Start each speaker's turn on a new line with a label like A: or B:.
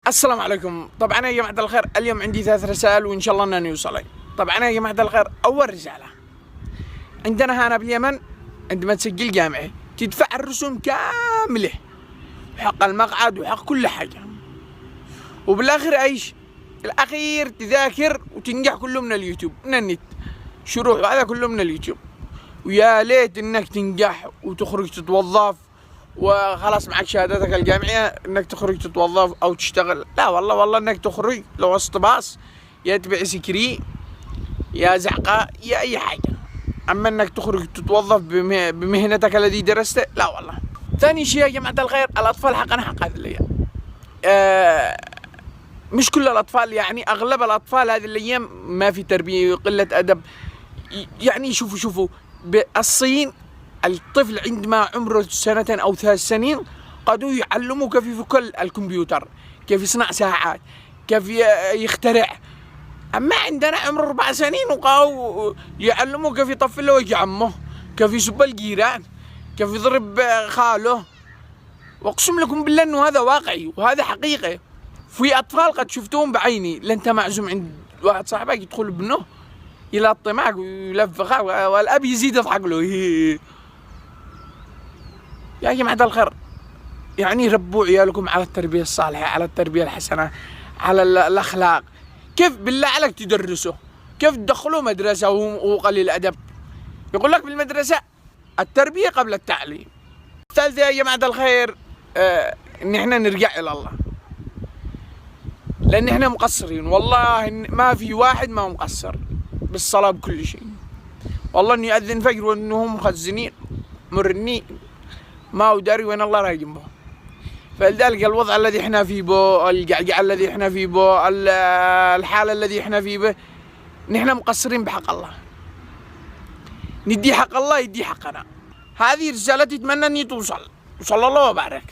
A: السلام عليكم. طبعا يا جماعة الخير اليوم عندي 3 رسائل وإن شاء الله أنني يوصلي. طبعا يا جماعة الخير أول رسالة، عندنا هنا باليمن عندما تسجل جامعي تدفع الرسوم كاملة وحق المقعد وحق كل حاجة، وبالآخر أيش؟ الأخير تذاكر وتنجح كله من اليوتيوب من النت، شروح وهذا كله من اليوتيوب. ويا ليت إنك تنجح وتخرج تتوظف وخلاص معك شهادتك الجامعية انك تخرج تتوظف او تشتغل. لا والله انك تخرج لو وسط باص يا تبيع سكري يا زعقة يا اي حاجة، اما انك تخرج تتوظف بمهنتك الذي درسته لا والله. ثاني شيء يا جماعة الخير، الاطفال حقنا حق هذه الايام. مش كل الاطفال، يعني اغلب الاطفال هذه الايام ما في تربية وقلة ادب. يعني شوفوا بالصين الطفل عندما عمره 2 أو 3 سنين قدوا يعلموك كيف يفك الكمبيوتر، كيف يصنع ساعات، كيف يخترع. أما عندنا عمره 4 سنين وقاو يعلموه كيف يطفي له وجه عمه، كيف يسب الجيران، كيف يضرب خاله. واقسم لكم بالله انه هذا واقعي وهذا حقيقة. في أطفال قد شفتهم بعيني، لأنت معزوم عند واحد صاحبك يدخل ابنه يلطي معك ويلفخك والأب يزيد يضحك له. يا جماعة الخير، يعني ربوا عيالكم على التربية الصالحة، على التربية الحسنة، على الأخلاق. كيف بالله عليك تدرسه؟ كيف تدخلوه مدرسة وهو قليل أدب؟ يقول لك بالمدرسة التربية قبل التعليم. الثالثة يا جماعة الخير، إن إحنا نرجع إلى الله، لأن إحنا مقصرين. والله ما في واحد ما مقصر بالصلاة بكل شيء. والله إنه يأذن فجر وإنهم مخزنين مرنين ما هو داري وين الله راح جنبه. فلذلك الوضع الذي احنا فيه به، الجعجعة الذي احنا فيه به، الحالة الذي احنا فيه به، نحن مقصرين بحق الله. ندي حق الله يدي حقنا. هذه رسالتي اتمنى اني توصل. وصلى الله وبارك.